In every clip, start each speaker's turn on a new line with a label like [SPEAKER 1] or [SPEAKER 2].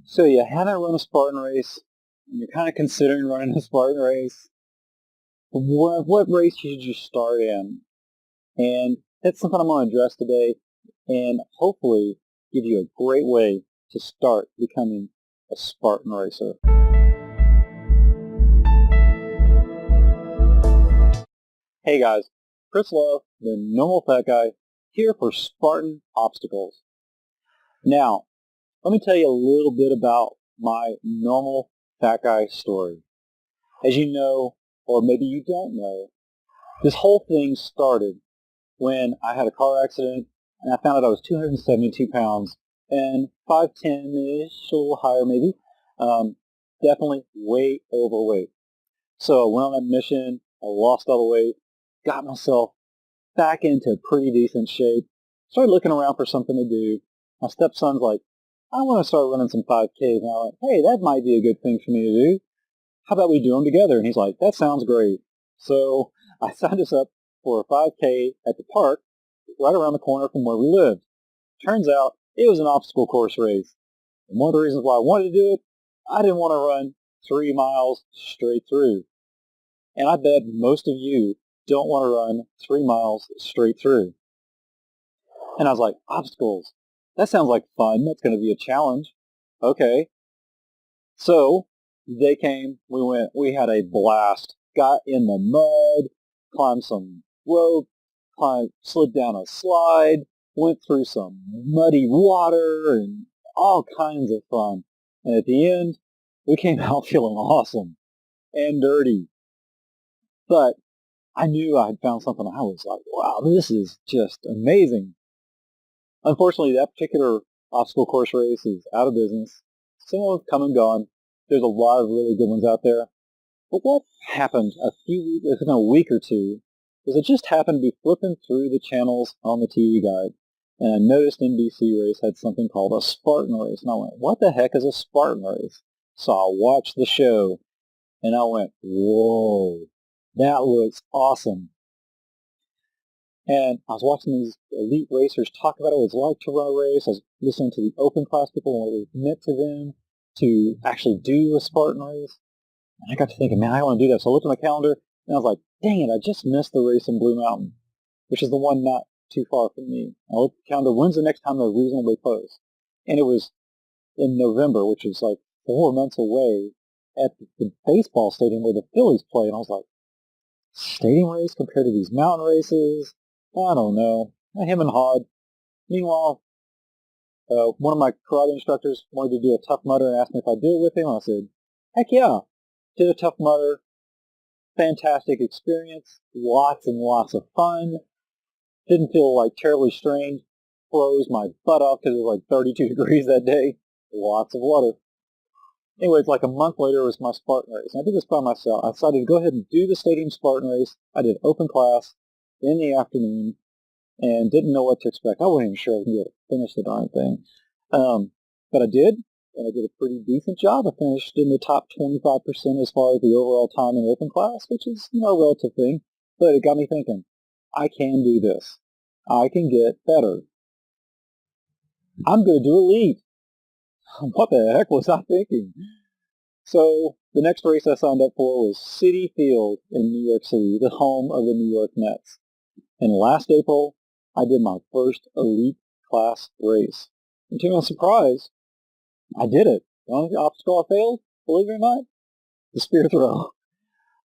[SPEAKER 1] So you haven't run a Spartan race, and you're kind of considering running a Spartan race. What race should you start in? And that's something I'm going to address today, and hopefully give you a great way to start becoming a Spartan racer. Hey guys, Chris Love, the normal fat guy, here for Spartan Obstacles. Now, let me tell you a little bit about my normal fat guy story. As you know, or maybe you don't know, this whole thing started when I had a car accident and I found out I was 272 pounds and 5'10-ish, a little higher maybe, definitely way overweight. So I went on that mission, I lost all the weight, got myself back into pretty decent shape, started looking around for something to do. My stepson's like, I want to start running some 5Ks. And I went, hey, that might be a good thing for me to do. How about we do them together? And he's like, that sounds great. So I signed us up for a 5K at the park right around the corner from where we lived. Turns out it was an obstacle course race. And one of the reasons why I wanted to do it, I didn't want to run 3 miles straight through. And I bet most of you don't want to run 3 miles straight through. And I was like, obstacles, that sounds like fun. That's going to be a challenge. Okay. So they came, we went, we had a blast, got in the mud, climbed some rope, slid down a slide, went through some muddy water and all kinds of fun. And at the end, we came out feeling awesome and dirty. But I knew I had found something. I was like, wow, this is just amazing. Unfortunately, that particular obstacle course race is out of business. Some of them come and gone. There's a lot of really good ones out there. But what happened within a week or two is it just happened to be flipping through the channels on the TV guide, and I noticed NBC Race had something called a Spartan Race, and I went, what the heck is a Spartan Race? So I watched the show, and I went, whoa, that looks awesome. And I was watching these elite racers talk about what it's like to run a race. I was listening to the open class people and what it meant to them to actually do a Spartan race. And I got to thinking, man, I want to do that. So I looked at my calendar and I was like, dang it, I just missed the race in Blue Mountain, which is the one not too far from me. I looked at the calendar, when's the next time they're reasonably close? And it was in November, which is like 4 months away at the baseball stadium where the Phillies play. And I was like, stadium race compared to these mountain races? I don't know. I hem and hawed. Meanwhile, one of my karate instructors wanted to do a Tough Mudder and asked me if I'd do it with him. I said, heck yeah. Did a Tough Mudder. Fantastic experience. Lots and lots of fun. Didn't feel like terribly strained. Froze my butt off because it was like 32 degrees that day. Lots of water. Anyways, like a month later was my Spartan race. And I did this by myself. I decided to go ahead and do the stadium Spartan race. I did open class in the afternoon and didn't know what to expect. I wasn't even sure I was going to be able to finish the darn thing. But I did, and I did a pretty decent job. I finished in the top 25% as far as the overall time in open class, which is, a relative thing. But it got me thinking, I can do this. I can get better. I'm going to do elite. What the heck was I thinking? So the next race I signed up for was Citi Field in New York City, the home of the New York Mets. And last April, I did my first elite class race. And to my surprise, I did it. The only obstacle I failed, believe it or not, the spear throw.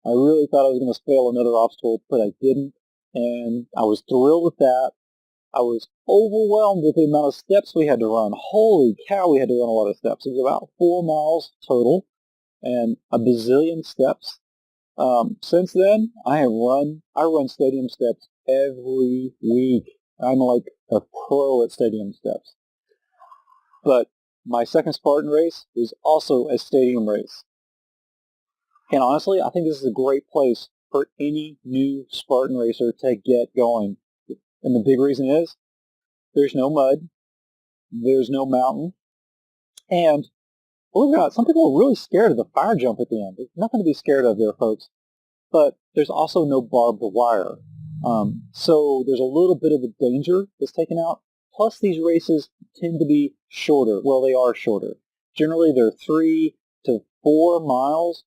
[SPEAKER 1] I really thought I was going to fail another obstacle, but I didn't. And I was thrilled with that. I was overwhelmed with the amount of steps we had to run. Holy cow, we had to run a lot of steps. It was about 4 miles total and a bazillion steps. Since then, I run stadium steps every week. I'm like a pro at stadium steps. But my second Spartan race was also a stadium race. And honestly, I think this is a great place for any new Spartan racer to get going. And the big reason is there's no mud, there's no mountain, and believe it or not, some people are really scared of the fire jump at the end. There's nothing to be scared of there, folks. But there's also no barbed wire. So there's a little bit of the danger that's taken out. Plus, these races tend to be shorter. Well, they are shorter. Generally, they're 3 to 4 miles.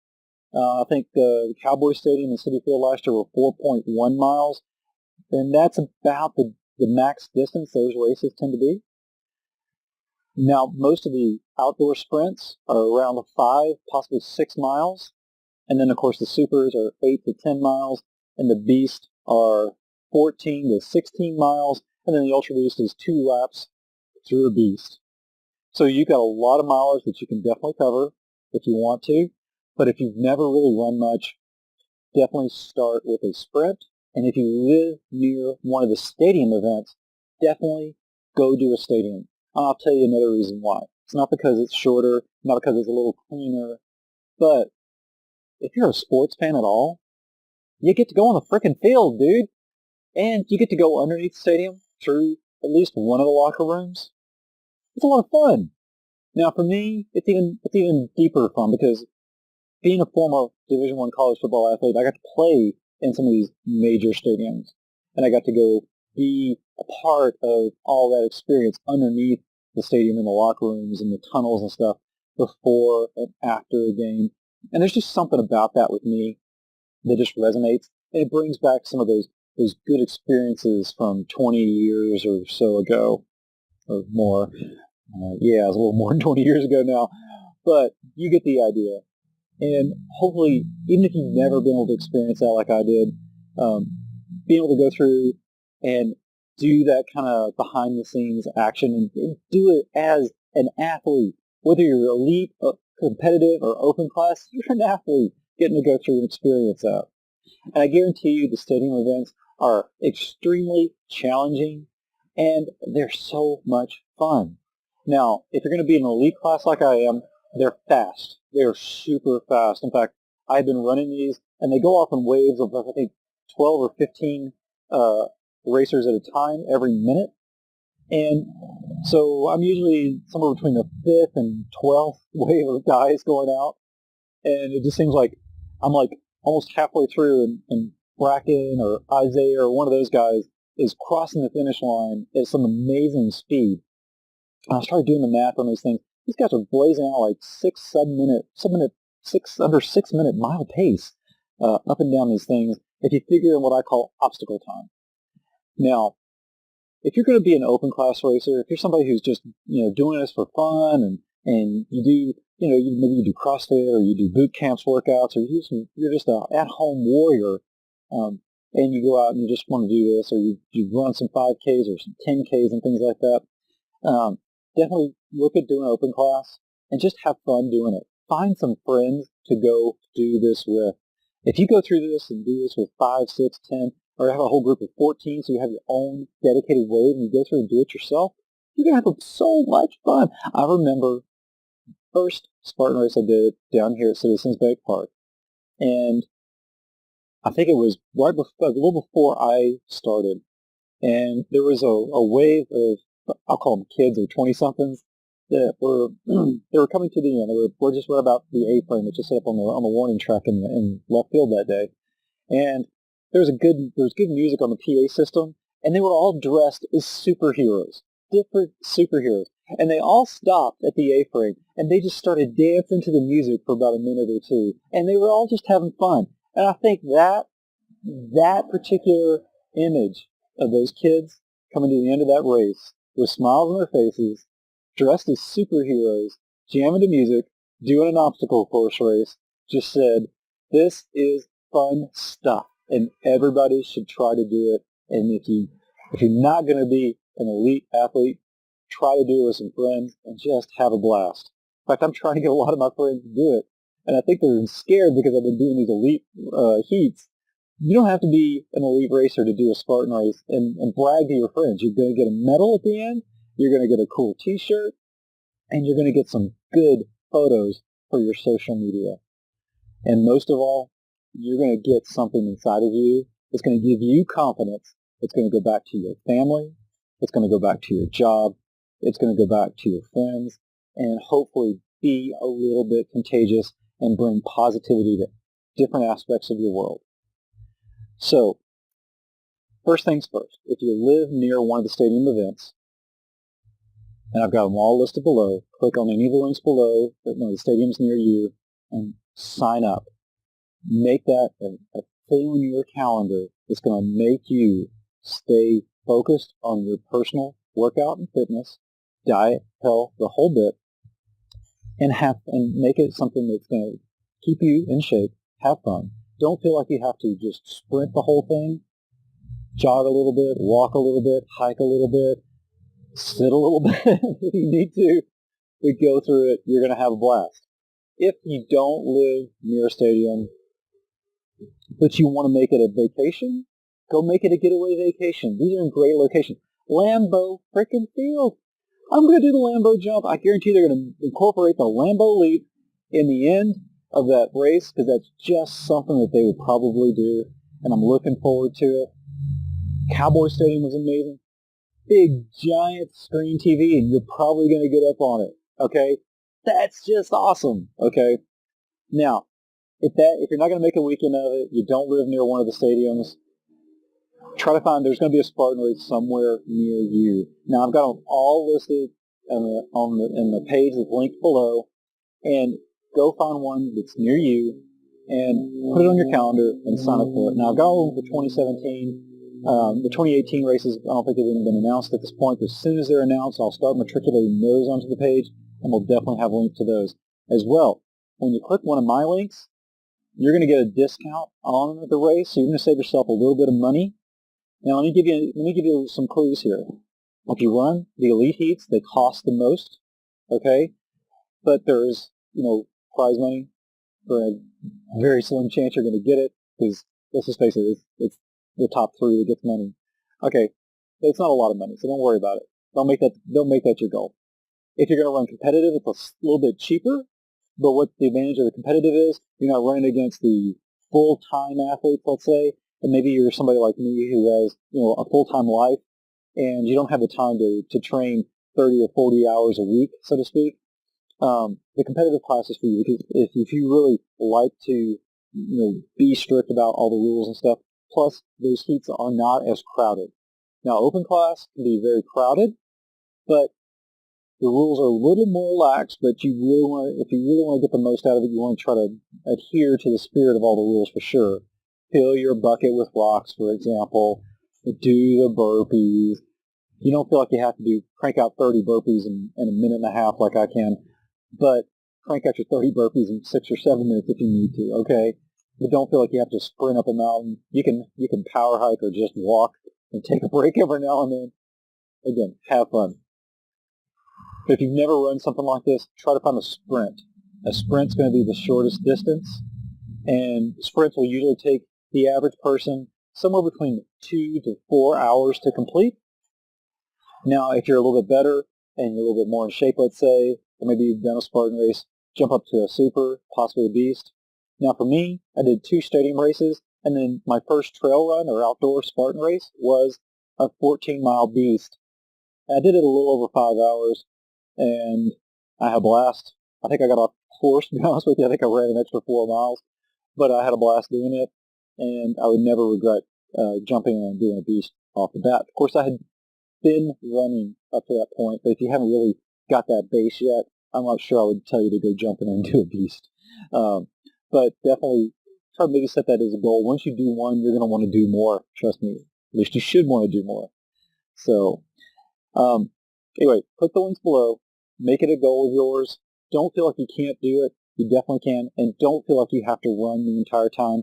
[SPEAKER 1] I think the Cowboy Stadium and Citi Field last year were 4.1 miles, and that's about the max distance those races tend to be. Now, most of the outdoor sprints are around 5, possibly 6 miles. And then, of course, the supers are 8 to 10 miles, and the beast are 14 to 16 miles, and then the ultra beast is 2 laps through a beast. So you've got a lot of mileage that you can definitely cover if you want to. But if you've never really run much, definitely start with a sprint. And if you live near one of the stadium events, definitely go do a stadium. I'll tell you another reason why. It's not because it's shorter, not because it's a little cleaner, but if you're a sports fan at all, you get to go on the frickin' field, dude. And you get to go underneath the stadium through at least one of the locker rooms. It's a lot of fun. Now, for me, it's even deeper fun because being a former Division I college football athlete, I got to play in some of these major stadiums. And I got to go be a part of all that experience underneath the stadium in the locker rooms and the tunnels and stuff before and after a game. And there's just something about that with me that just resonates. And it brings back some of those good experiences from 20 years or so ago or more. Yeah, it was a little more than 20 years ago now. But you get the idea. And hopefully, even if you've never been able to experience that like I did, being able to go through and do that kind of behind-the-scenes action and do it as an athlete, whether you're elite, competitive, or open class, you're an athlete getting to go through and experience that. And I guarantee you the stadium events are extremely challenging, and they're so much fun. Now, if you're going to be an elite class like I am, they're fast. They're super fast. In fact, I've been running these, and they go off in waves of, I think, 12 or 15 racers at a time every minute. And so I'm usually somewhere between the 5th and 12th wave of guys going out. And it just seems like I'm like almost halfway through, and Bracken or Isaiah or one of those guys is crossing the finish line at some amazing speed. I started doing the math on these things. These guys are blazing out like under 6 minute mile pace up and down these things. If you figure in what I call obstacle time. Now, if you're going to be an open class racer, if you're somebody who's just doing this for fun and you do maybe you do CrossFit or you do boot camps workouts or you're just an at-home warrior and you go out and you just want to do this or you run some 5Ks or some 10Ks and things like that. Definitely look at doing open class and just have fun doing it. Find some friends to go do this with. If you go through this and do this with 5, 6, 10, or have a whole group of 14 so you have your own dedicated wave and you go through and do it yourself, you're going to have so much fun. I remember the first Spartan race I did down here at Citizens Bank Park, and I think it was a little before I started, and there was a wave of, I'll call them kids or 20-somethings, that were they were coming to the end. They were just right about the A-frame, which is set up on the warning track in left field that day. And there was good music on the PA system, and they were all dressed as superheroes, different superheroes. And they all stopped at the A-frame, and they just started dancing to the music for about a minute or two. And they were all just having fun. And I think that particular image of those kids coming to the end of that race with smiles on their faces, dressed as superheroes, jamming to music, doing an obstacle course race, just said, this is fun stuff, and everybody should try to do it. And if you're not going to be an elite athlete, try to do it with some friends and just have a blast. In fact, I'm trying to get a lot of my friends to do it, and I think they're scared because I've been doing these elite heats. You don't have to be an elite racer to do a Spartan race and brag to your friends. You're going to get a medal at the end, you're going to get a cool t-shirt, and you're going to get some good photos for your social media. And most of all, you're going to get something inside of you that's going to give you confidence. It's going to go back to your family. It's going to go back to your job. It's going to go back to your friends and hopefully be a little bit contagious and bring positivity to different aspects of your world. So, first things first, if you live near one of the stadium events, and I've got them all listed below. Click on any of the links below, the stadiums near you, and sign up. Make that a thing on your calendar that's going to make you stay focused on your personal workout and fitness, diet, health, the whole bit, and make it something that's going to keep you in shape, have fun. Don't feel like you have to just sprint the whole thing. Jog a little bit, walk a little bit, hike a little bit, sit a little bit if you need to. We go through it. You're going to have a blast. If you don't live near a stadium, but you want to make it a vacation, go make it a getaway vacation. These are in great locations. Lambeau freaking Field. I'm going to do the Lambeau jump. I guarantee they're going to incorporate the Lambeau leap in the end of that race because that's just something that they would probably do, and I'm looking forward to it. Cowboy Stadium was amazing. Big, giant screen TV, and you're probably going to get up on it, okay? That's just awesome, okay? Now, if you're not going to make a weekend of it, you don't live near one of the stadiums, try to find, there's going to be a Spartan race somewhere near you. Now, I've got them all listed in the page that's linked below, and go find one that's near you and put it on your calendar and sign up for it. Now, I've got all of them for 2017. The 2018 races, I don't think they've even been announced at this point, but as soon as they're announced, I'll start matriculating those onto the page, and we'll definitely have links to those as well. When you click one of my links, you're going to get a discount on the race, so you're going to save yourself a little bit of money. Now, let me give you some clues here. If you run the elite heats, they cost the most, okay? But there's, prize money for a very slim chance you're going to get it, because let's just face it, it's the top three that gets money. Okay, it's not a lot of money, so don't worry about it. Don't make that your goal. If you're going to run competitive, it's a little bit cheaper, but what the advantage of the competitive is, you're not running against the full-time athletes, let's say, and maybe you're somebody like me who has, a full-time life, and you don't have the time to train 30 or 40 hours a week, so to speak. The competitive class is for you, because if you really like to, be strict about all the rules and stuff, plus those heats are not as crowded. Now, open class can be very crowded, but the rules are a little more lax, but if you really want to get the most out of it, you want to try to adhere to the spirit of all the rules for sure. Fill your bucket with rocks, for example. Do the burpees. You don't feel like you have to crank out 30 burpees in a minute and a half like I can, but crank out your 30 burpees in 6 or 7 minutes if you need to, okay? But don't feel like you have to sprint up a mountain. You can power hike or just walk and take a break every now and then. Again, have fun. But if you've never run something like this, try to find a sprint. A sprint's going to be the shortest distance, and sprints will usually take the average person somewhere between 2 to 4 hours to complete. Now, if you're a little bit better and you're a little bit more in shape, let's say, or maybe you've done a Spartan race, jump up to a super, possibly a beast. Now, for me, I did 2 stadium races, and then my first trail run or outdoor Spartan race was a 14-mile beast. And I did it a little over 5 hours, and I had a blast. I think I got off course, to be honest with you. I think I ran an extra 4 miles, but I had a blast doing it, and I would never regret jumping and doing a beast off the bat. Of course, I had been running up to that point, but if you haven't really got that base yet, I'm not sure I would tell you to go jump in and do a beast. But definitely try to maybe set that as a goal. Once you do one, you're going to want to do more. Trust me. At least you should want to do more. So anyway, click the links below. Make it a goal of yours. Don't feel like you can't do it. You definitely can. And don't feel like you have to run the entire time.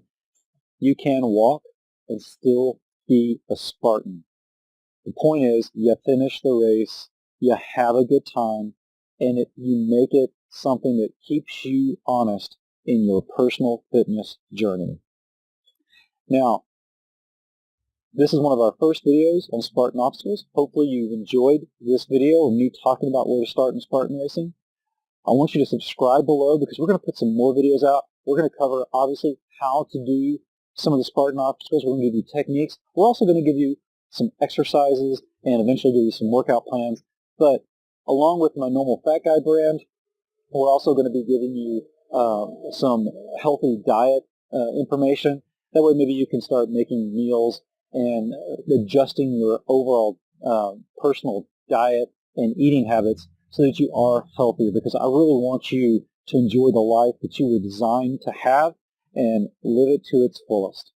[SPEAKER 1] You can walk and still be a Spartan. The point is, you finish the race, you have a good time, and you make it something that keeps you honest in your personal fitness journey. Now, this is one of our first videos on Spartan obstacles. Hopefully you've enjoyed this video and me talking about where to start in Spartan racing. I want you to subscribe below because we're going to put some more videos out. We're going to cover, obviously, how to do some of the Spartan obstacles. We're going to give you techniques. We're also going to give you some exercises and eventually give you some workout plans. But along with my normal Fat Guy brand, we're also going to be giving you some healthy diet information. That way maybe you can start making meals and adjusting your overall personal diet and eating habits so that you are healthier, because I really want you to enjoy the life that you were designed to have and live it to its fullest.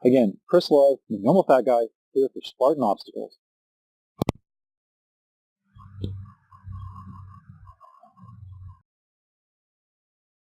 [SPEAKER 1] Again, Chris Love, the Normal Fat Guy, here for Spartan Obstacles.